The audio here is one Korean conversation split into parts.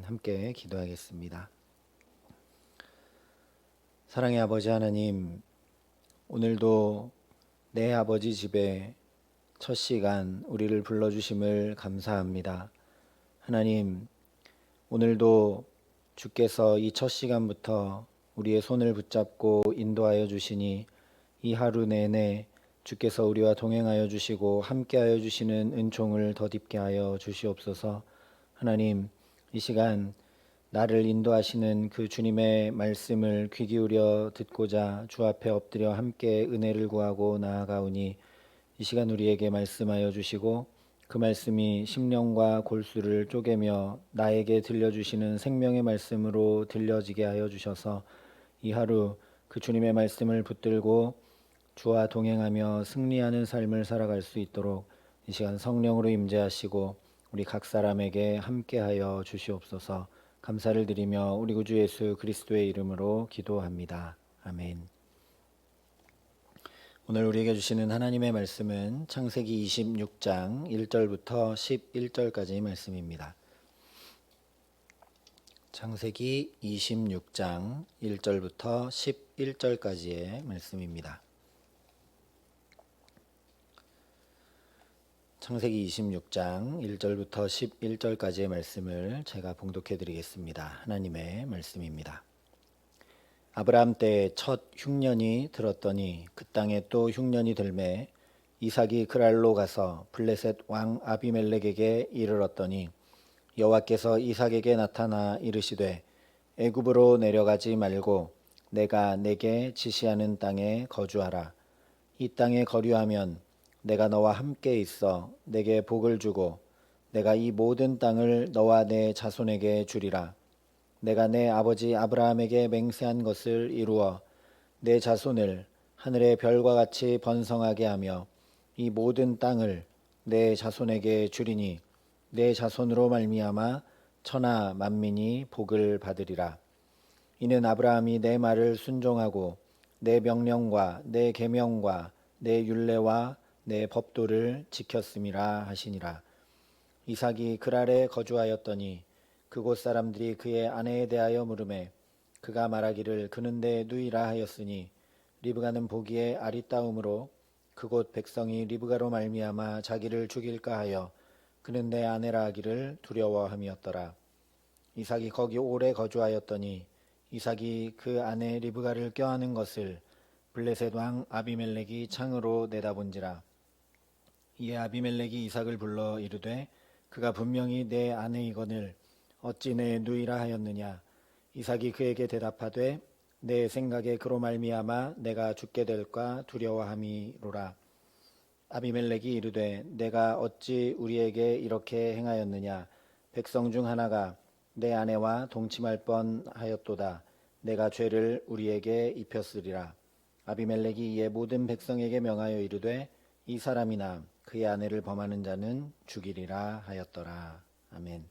함께 기도하겠습니다. 사랑의 아버지 하나님, 오늘도 내 아버지 집에 첫 시간 우리를 불러주심을 감사합니다. 하나님, 오늘도 주께서 이 첫 시간부터 우리의 손을 붙잡고 인도하여 주시니 이 하루 내내 주께서 우리와 동행하여 주시고 함께하여 주시는 은총을 더딥게 하여 주시옵소서. 하나님, 이 시간 나를 인도하시는 그 주님의 말씀을 귀 기울여 듣고자 주 앞에 엎드려 함께 은혜를 구하고 나아가오니 이 시간 우리에게 말씀하여 주시고 그 말씀이 심령과 골수를 쪼개며 나에게 들려주시는 생명의 말씀으로 들려지게 하여 주셔서 이 하루 그 주님의 말씀을 붙들고 주와 동행하며 승리하는 삶을 살아갈 수 있도록 이 시간 성령으로 임재하시고 우리 각 사람에게 함께하여 주시옵소서. 감사를 드리며 우리 구주 예수 그리스도의 이름으로 기도합니다. 아멘. 오늘 우리에게 주시는 하나님의 말씀은 창세기 26장 1절부터 11절까지 말씀입니다. 창세기 26장 1절부터 11절까지의 말씀입니다. 창세기 26장 1절부터 11절까지의 말씀을 제가 봉독해 드리겠습니다. 하나님의 말씀입니다. 아브라함 때에 첫 흉년이 들었더니 그 땅에 또 흉년이 들매 이삭이 그랄로 가서 블레셋 왕 아비멜렉에게 이르렀더니 여호와께서 이삭에게 나타나 이르시되 애굽으로 내려가지 말고 내가 내게 지시하는 땅에 거주하라. 이 땅에 거류하면 내가 너와 함께 있어 내게 복을 주고 내가 이 모든 땅을 너와 내 자손에게 주리라. 내가 내 아버지 아브라함에게 맹세한 것을 이루어 내 자손을 하늘의 별과 같이 번성하게 하며 이 모든 땅을 내 자손에게 주리니 내 자손으로 말미암아 천하 만민이 복을 받으리라. 이는 아브라함이 내 말을 순종하고 내 명령과 내 계명과 내 율례와 내 법도를 지켰음이라 하시니라. 이삭이 그랄에 거주하였더니 그곳 사람들이 그의 아내에 대하여 물으매 그가 말하기를 그는 내 누이라 하였으니 리브가는 보기에 아리따움으로 그곳 백성이 리브가로 말미암아 자기를 죽일까 하여 그는 내 아내라 하기를 두려워함이었더라. 이삭이 거기 오래 거주하였더니 이삭이 그 아내 리브가를 껴안은 것을 블레셋 왕 아비멜렉이 창으로 내다본지라. 이에 아비멜렉이 이삭을 불러 이르되 그가 분명히 내 아내이거늘 어찌 내 누이라 하였느냐. 이삭이 그에게 대답하되 내 생각에 그로 말미암아 내가 죽게 될까 두려워함이로라. 아비멜렉이 이르되 내가 어찌 우리에게 이렇게 행하였느냐. 백성 중 하나가 내 아내와 동침할 뻔하였도다. 내가 죄를 우리에게 입혔으리라. 아비멜렉이 이에 모든 백성에게 명하여 이르되 이 사람이나 그의 아내를 범하는 자는 죽이리라 하였더라. 아멘.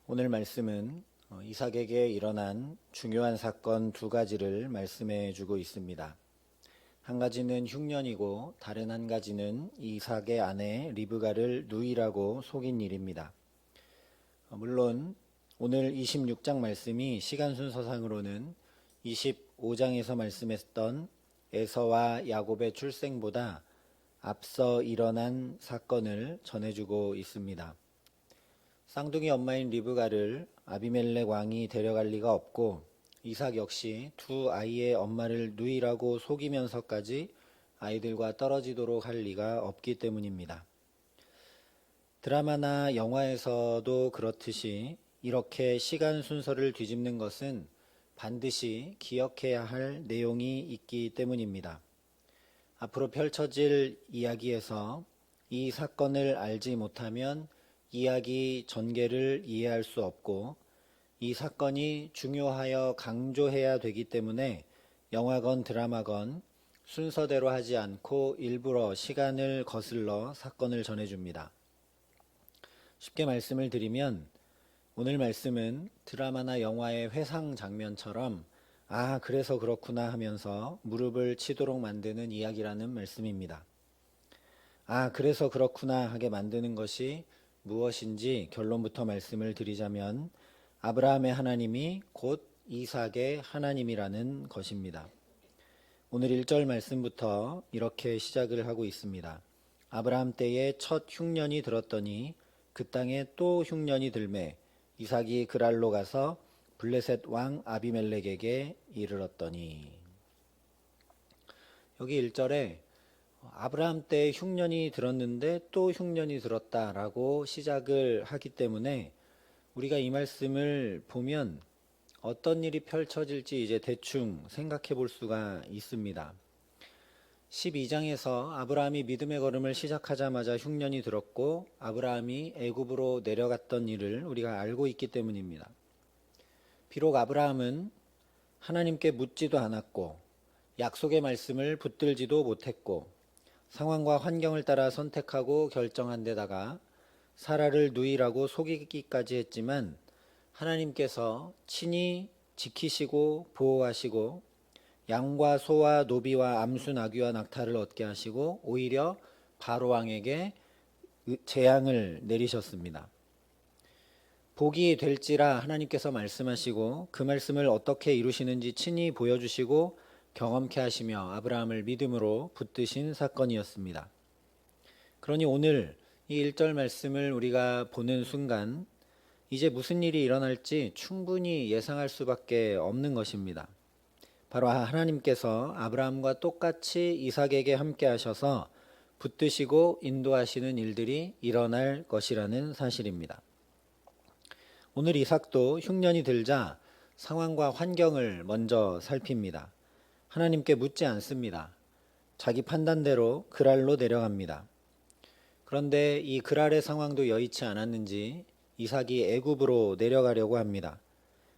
오늘 말씀은 이삭에게 일어난 중요한 사건 두 가지를 말씀해 주고 있습니다. 한 가지는 흉년이고 다른 한 가지는 이삭의 아내 리브가를 누이라고 속인 일입니다. 물론 오늘 26장 말씀이 시간 순서상으로는 25장에서 말씀했던 에서와 야곱의 출생보다 앞서 일어난 사건을 전해주고 있습니다. 쌍둥이 엄마인 리브가를 아비멜렉 왕이 데려갈 리가 없고 이삭 역시 두 아이의 엄마를 누이라고 속이면서까지 아이들과 떨어지도록 할 리가 없기 때문입니다. 드라마나 영화에서도 그렇듯이 이렇게 시간 순서를 뒤집는 것은 반드시 기억해야 할 내용이 있기 때문입니다. 앞으로 펼쳐질 이야기에서 이 사건을 알지 못하면 이야기 전개를 이해할 수 없고 이 사건이 중요하여 강조해야 되기 때문에 영화건 드라마건 순서대로 하지 않고 일부러 시간을 거슬러 사건을 전해줍니다. 쉽게 말씀을 드리면 오늘 말씀은 드라마나 영화의 회상 장면처럼 아, 그래서 그렇구나 하면서 무릎을 치도록 만드는 이야기라는 말씀입니다. 아, 그래서 그렇구나 하게 만드는 것이 무엇인지 결론부터 말씀을 드리자면 아브라함의 하나님이 곧 이삭의 하나님이라는 것입니다. 오늘 1절 말씀부터 이렇게 시작을 하고 있습니다. 아브라함 때에 첫 흉년이 들었더니 그 땅에 또 흉년이 들매 이삭이 그랄로 가서 블레셋 왕 아비멜렉에게 이르렀더니. 여기 1절에 아브라함 때 흉년이 들었는데 또 흉년이 들었다라고 시작을 하기 때문에 우리가 이 말씀을 보면 어떤 일이 펼쳐질지 이제 대충 생각해 볼 수가 있습니다. 12장에서 아브라함이 믿음의 걸음을 시작하자마자 흉년이 들었고 아브라함이 애굽으로 내려갔던 일을 우리가 알고 있기 때문입니다. 비록 아브라함은 하나님께 묻지도 않았고 약속의 말씀을 붙들지도 못했고 상황과 환경을 따라 선택하고 결정한 데다가 사라를 누이라고 속이기까지 했지만 하나님께서 친히 지키시고 보호하시고 양과 소와 노비와 암수 나귀와 낙타를 얻게 하시고 오히려 바로 왕에게 재앙을 내리셨습니다. 복이 될지라 하나님께서 말씀하시고 그 말씀을 어떻게 이루시는지 친히 보여주시고 경험케 하시며 아브라함을 믿음으로 붙드신 사건이었습니다. 그러니 오늘 이 1절 말씀을 우리가 보는 순간 이제 무슨 일이 일어날지 충분히 예상할 수밖에 없는 것입니다. 바로 하나님께서 아브라함과 똑같이 이삭에게 함께 하셔서 붙드시고 인도하시는 일들이 일어날 것이라는 사실입니다. 오늘 이삭도 흉년이 들자 상황과 환경을 먼저 살핍니다. 하나님께 묻지 않습니다. 자기 판단대로 그랄로 내려갑니다. 그런데 이 그랄의 상황도 여의치 않았는지 이삭이 애굽으로 내려가려고 합니다.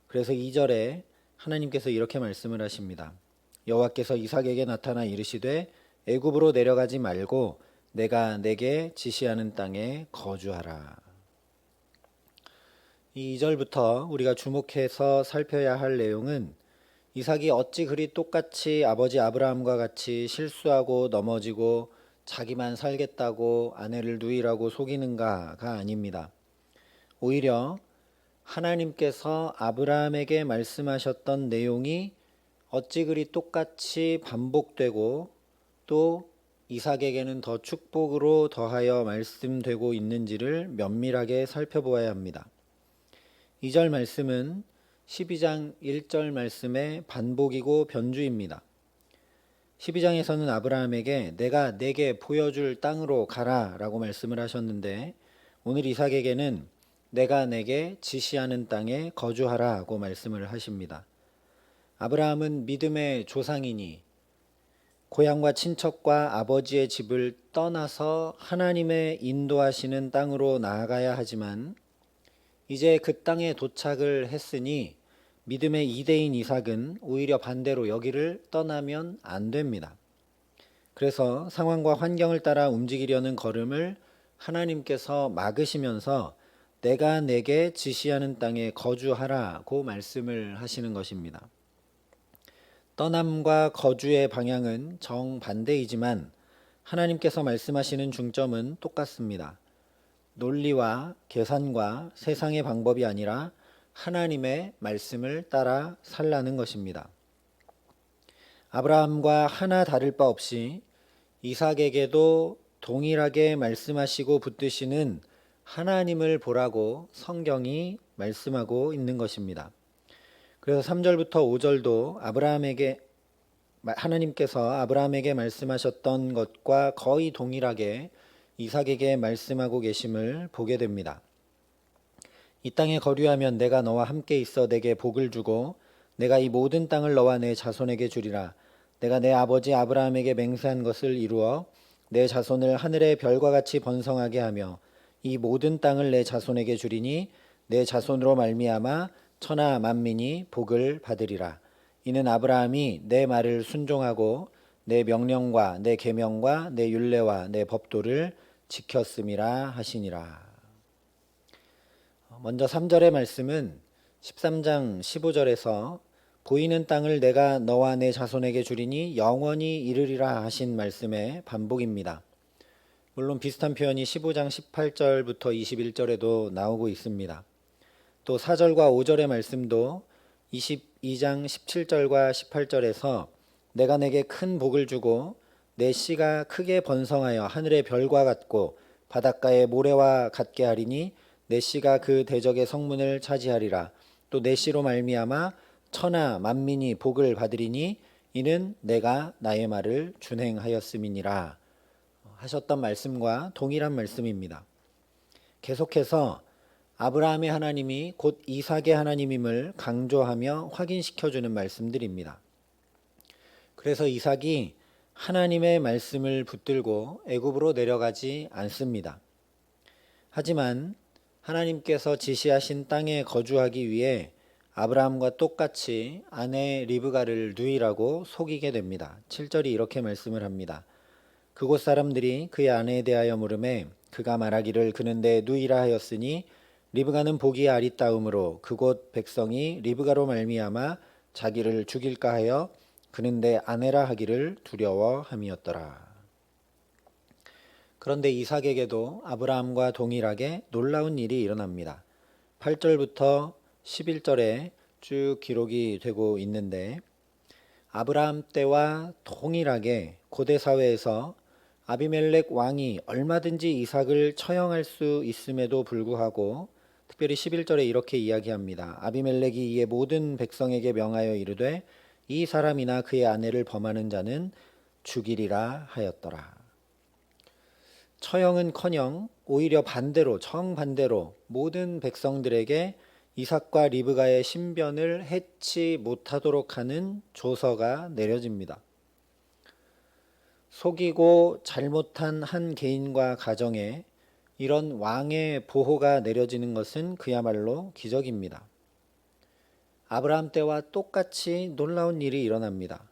그래서 2절에 하나님께서 이렇게 말씀을 하십니다. 여호와께서 이삭에게 나타나 이르시되 애굽으로 내려가지 말고 내가 내게 지시하는 땅에 거주하라. 이 2절부터 우리가 주목해서 살펴야 할 내용은 이삭이 어찌 그리 똑같이 아버지 아브라함과 같이 실수하고 넘어지고 자기만 살겠다고 아내를 누이라고 속이는가가 아닙니다. 오히려 하나님께서 아브라함에게 말씀하셨던 내용이 어찌 그리 똑같이 반복되고 또 이삭에게는 더 축복으로 더하여 말씀되고 있는지를 면밀하게 살펴보아야 합니다. 2절 말씀은 12장 1절 말씀의 반복이고 변주입니다. 12장에서는 아브라함에게 내가 내게 보여줄 땅으로 가라 라고 말씀을 하셨는데 오늘 이삭에게는 내가 내게 지시하는 땅에 거주하라고 말씀을 하십니다. 아브라함은 믿음의 조상이니 고향과 친척과 아버지의 집을 떠나서 하나님의 인도하시는 땅으로 나아가야 하지만 이제 그 땅에 도착을 했으니 믿음의 이대인 이삭은 오히려 반대로 여기를 떠나면 안 됩니다. 그래서 상황과 환경을 따라 움직이려는 걸음을 하나님께서 막으시면서 내가 내게 지시하는 땅에 거주하라고 말씀을 하시는 것입니다. 떠남과 거주의 방향은 정반대이지만 하나님께서 말씀하시는 중점은 똑같습니다. 논리와 계산과 세상의 방법이 아니라 하나님의 말씀을 따라 살라는 것입니다. 아브라함과 하나 다를 바 없이 이삭에게도 동일하게 말씀하시고 붙드시는 하나님을 보라고 성경이 말씀하고 있는 것입니다. 그래서 3절부터 5절도 하나님께서 아브라함에게 말씀하셨던 것과 거의 동일하게 이삭에게 말씀하고 계심을 보게 됩니다. 이 땅에 거류하면 내가 너와 함께 있어 내게 복을 주고 내가 이 모든 땅을 너와 내 자손에게 주리라. 내가 내 아버지 아브라함에게 맹세한 것을 이루어 내 자손을 하늘의 별과 같이 번성하게 하며 이 모든 땅을 내 자손에게 주리니 내 자손으로 말미암아 천하 만민이 복을 받으리라. 이는 아브라함이 내 말을 순종하고 내 명령과 내 계명과 내 율례와 내 법도를 지켰음이라 하시니라. 먼저 3절의 말씀은 13장 15절에서 보이는 땅을 내가 너와 내 자손에게 주리니 영원히 이르리라 하신 말씀의 반복입니다. 물론 비슷한 표현이 15장 18절부터 21절에도 나오고 있습니다. 또 4절과 5절의 말씀도 22장 17절과 18절에서 내가 내게 큰 복을 주고 내 씨가 크게 번성하여 하늘의 별과 같고 바닷가의 모래와 같게 하리니 내 씨가 그 대적의 성문을 차지하리라. 또 내 씨로 말미암아 천하 만민이 복을 받으리니 이는 내가 나의 말을 준행하였음이니라 하셨던 말씀과 동일한 말씀입니다. 계속해서 아브라함의 하나님이 곧 이삭의 하나님임을 강조하며 확인시켜주는 말씀들입니다. 그래서 이삭이 하나님의 말씀을 붙들고 애굽으로 내려가지 않습니다. 하지만 하나님께서 지시하신 땅에 거주하기 위해 아브라함과 똑같이 아내 리브가를 누이라고 속이게 됩니다. 7절이 이렇게 말씀을 합니다. 그곳 사람들이 그의 아내에 대하여 물으매 그가 말하기를 그는 내 누이라 하였으니 리브가는 보기에 아리따움으로 그곳 백성이 리브가로 말미암아 자기를 죽일까 하여 그는 내 아내라 하기를 두려워함이었더라. 그런데 이삭에게도 아브라함과 동일하게 놀라운 일이 일어납니다. 8절부터 11절에 쭉 기록이 되고 있는데 아브라함 때와 동일하게 고대 사회에서 아비멜렉 왕이 얼마든지 이삭을 처형할 수 있음에도 불구하고 특별히 11절에 이렇게 이야기합니다. 아비멜렉이 이에 모든 백성에게 명하여 이르되 이 사람이나 그의 아내를 범하는 자는 죽이리라 하였더라. 처형은커녕 오히려 반대로 정반대로 모든 백성들에게 이삭과 리브가의 신변을 해치 못하도록 하는 조서가 내려집니다. 속이고 잘못한 한 개인과 가정에 이런 왕의 보호가 내려지는 것은 그야말로 기적입니다. 아브라함 때와 똑같이 놀라운 일이 일어납니다.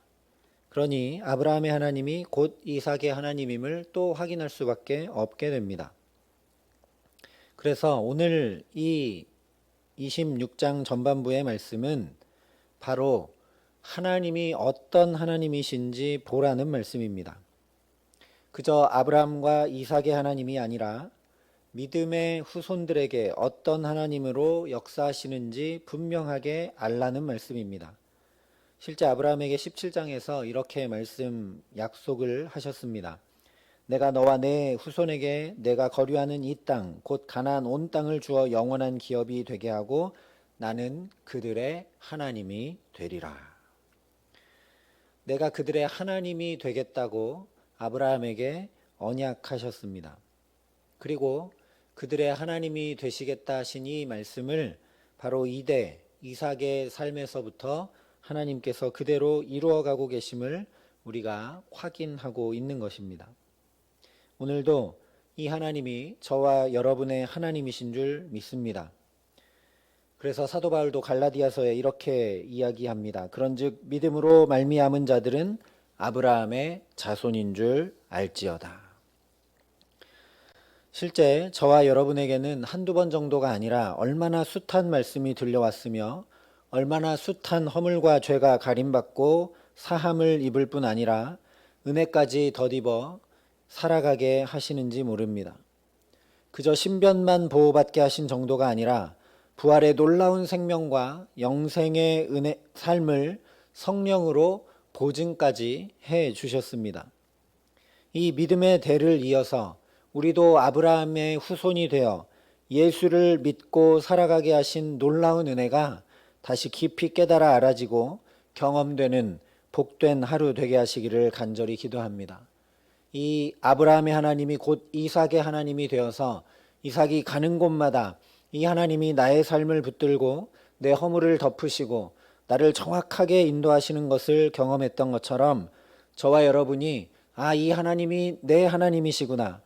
그러니 아브라함의 하나님이 곧 이삭의 하나님임을 또 확인할 수밖에 없게 됩니다. 그래서 오늘 이 26장 전반부의 말씀은 바로 하나님이 어떤 하나님이신지 보라는 말씀입니다. 그저 아브라함과 이삭의 하나님이 아니라 믿음의 후손들에게 어떤 하나님으로 역사하시는지 분명하게 알라는 말씀입니다. 실제 아브라함에게 17장에서 이렇게 약속을 하셨습니다. 내가 너와 내 후손에게 내가 거류하는 이 땅, 곧 가나안 온 땅을 주어 영원한 기업이 되게 하고 나는 그들의 하나님이 되리라. 내가 그들의 하나님이 되겠다고 아브라함에게 언약하셨습니다. 그리고 그들의 하나님이 되시겠다 하신 이 말씀을 바로 이대 이삭의 삶에서부터 하나님께서 그대로 이루어가고 계심을 우리가 확인하고 있는 것입니다. 오늘도 이 하나님이 저와 여러분의 하나님이신 줄 믿습니다. 그래서 사도 바울도 갈라디아서에 이렇게 이야기합니다. 그런즉 믿음으로 말미암은 자들은 아브라함의 자손인 줄 알지어다. 실제 저와 여러분에게는 한두 번 정도가 아니라 얼마나 숱한 말씀이 들려왔으며 얼마나 숱한 허물과 죄가 가림받고 사함을 입을 뿐 아니라 은혜까지 덧입어 살아가게 하시는지 모릅니다. 그저 신변만 보호받게 하신 정도가 아니라 부활의 놀라운 생명과 영생의 삶을 성령으로 보증까지 해 주셨습니다. 이 믿음의 대를 이어서 우리도 아브라함의 후손이 되어 예수를 믿고 살아가게 하신 놀라운 은혜가 다시 깊이 깨달아 알아지고 경험되는 복된 하루 되게 하시기를 간절히 기도합니다. 이 아브라함의 하나님이 곧 이삭의 하나님이 되어서 이삭이 가는 곳마다 이 하나님이 나의 삶을 붙들고 내 허물을 덮으시고 나를 정확하게 인도하시는 것을 경험했던 것처럼 저와 여러분이 이 하나님이 내 하나님이시구나.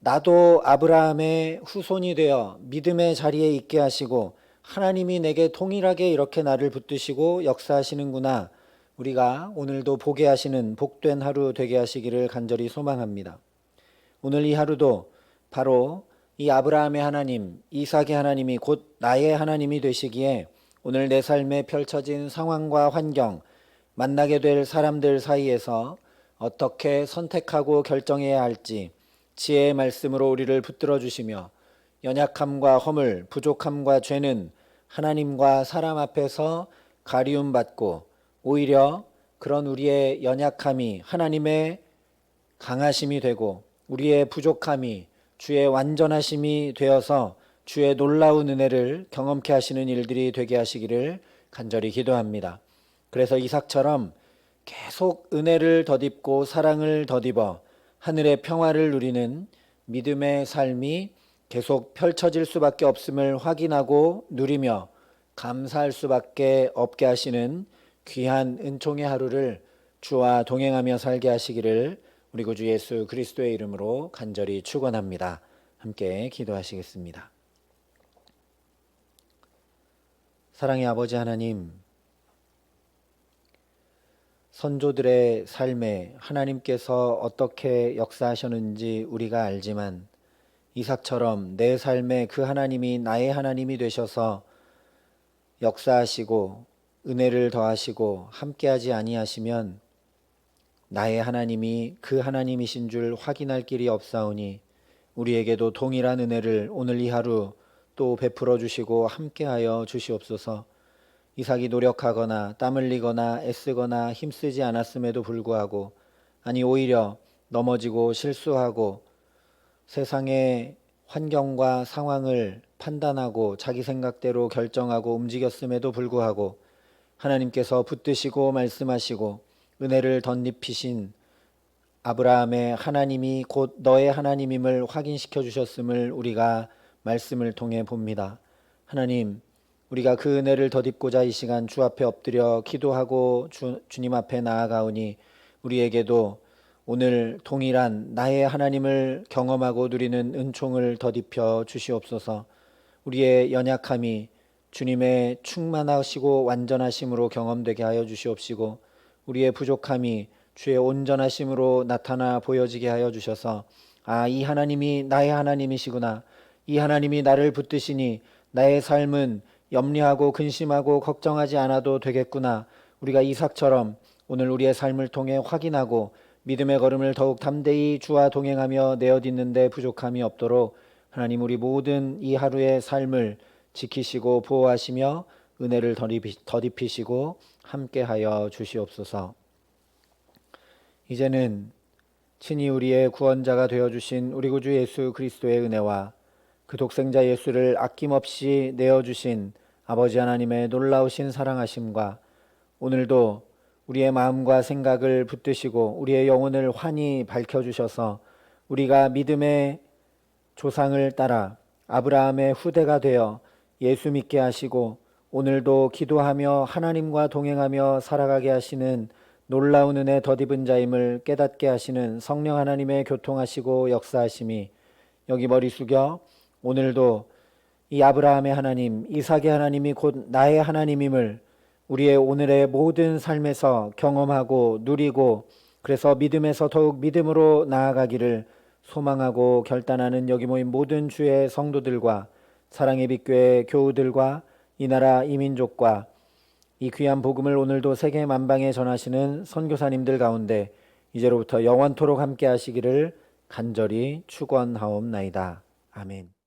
나도 아브라함의 후손이 되어 믿음의 자리에 있게 하시고 하나님이 내게 동일하게 이렇게 나를 붙드시고 역사하시는구나. 우리가 오늘도 보게 하시는 복된 하루 되게 하시기를 간절히 소망합니다. 오늘 이 하루도 바로 이 아브라함의 하나님, 이삭의 하나님이 곧 나의 하나님이 되시기에 오늘 내 삶에 펼쳐진 상황과 환경, 만나게 될 사람들 사이에서 어떻게 선택하고 결정해야 할지, 지혜의 말씀으로 우리를 붙들어 주시며 연약함과 허물, 부족함과 죄는 하나님과 사람 앞에서 가리움 받고 오히려 그런 우리의 연약함이 하나님의 강하심이 되고 우리의 부족함이 주의 완전하심이 되어서 주의 놀라운 은혜를 경험케 하시는 일들이 되게 하시기를 간절히 기도합니다. 그래서 이삭처럼 계속 은혜를 덧입고 사랑을 덧입어 하늘의 평화를 누리는 믿음의 삶이 계속 펼쳐질 수밖에 없음을 확인하고 누리며 감사할 수밖에 없게 하시는 귀한 은총의 하루를 주와 동행하며 살게 하시기를 우리 구주 예수 그리스도의 이름으로 간절히 축원합니다. 함께 기도하시겠습니다. 사랑의 아버지 하나님, 선조들의 삶에 하나님께서 어떻게 역사하셨는지 우리가 알지만 이삭처럼 내 삶에 그 하나님이 나의 하나님이 되셔서 역사하시고 은혜를 더하시고 함께하지 아니하시면 나의 하나님이 그 하나님이신 줄 확인할 길이 없사오니 우리에게도 동일한 은혜를 오늘 이 하루 또 베풀어 주시고 함께하여 주시옵소서. 이삭이 노력하거나 땀 흘리거나 애쓰거나 힘쓰지 않았음에도 불구하고 아니 오히려 넘어지고 실수하고 세상의 환경과 상황을 판단하고 자기 생각대로 결정하고 움직였음에도 불구하고 하나님께서 붙드시고 말씀하시고 은혜를 덧입히신 아브라함의 하나님이 곧 너의 하나님임을 확인시켜 주셨음을 우리가 말씀을 통해 봅니다. 하나님, 우리가 그 은혜를 덧입고자 이 시간 주 앞에 엎드려 기도하고 주님 앞에 나아가오니 우리에게도 오늘 동일한 나의 하나님을 경험하고 누리는 은총을 덧입혀 주시옵소서. 우리의 연약함이 주님의 충만하시고 완전하심으로 경험되게 하여 주시옵시고 우리의 부족함이 주의 온전하심으로 나타나 보여지게 하여 주셔서 이 하나님이 나의 하나님이시구나. 이 하나님이 나를 붙드시니 나의 삶은 염려하고 근심하고 걱정하지 않아도 되겠구나. 우리가 이삭처럼 오늘 우리의 삶을 통해 확인하고 믿음의 걸음을 더욱 담대히 주와 동행하며 내어딛는 데 부족함이 없도록 하나님 우리 모든 이 하루의 삶을 지키시고 보호하시며 은혜를 덧입히시고 함께하여 주시옵소서. 이제는 친히 우리의 구원자가 되어주신 우리 구주 예수 그리스도의 은혜와 그 독생자 예수를 아낌없이 내어주신 아버지 하나님의 놀라우신 사랑하심과 오늘도 우리의 마음과 생각을 붙드시고 우리의 영혼을 환히 밝혀주셔서 우리가 믿음의 조상을 따라 아브라함의 후대가 되어 예수 믿게 하시고 오늘도 기도하며 하나님과 동행하며 살아가게 하시는 놀라운 은혜 덧입은 자임을 깨닫게 하시는 성령 하나님의 교통하시고 역사하심이 여기 머리 숙여 오늘도 이 아브라함의 하나님, 이삭의 하나님이 곧 나의 하나님임을 우리의 오늘의 모든 삶에서 경험하고 누리고 그래서 믿음에서 더욱 믿음으로 나아가기를 소망하고 결단하는 여기 모인 모든 주의 성도들과 사랑의 빛교회 교우들과 이 나라 이민족과 이 귀한 복음을 오늘도 세계 만방에 전하시는 선교사님들 가운데 이제로부터 영원토록 함께 하시기를 간절히 축원하옵나이다. 아멘.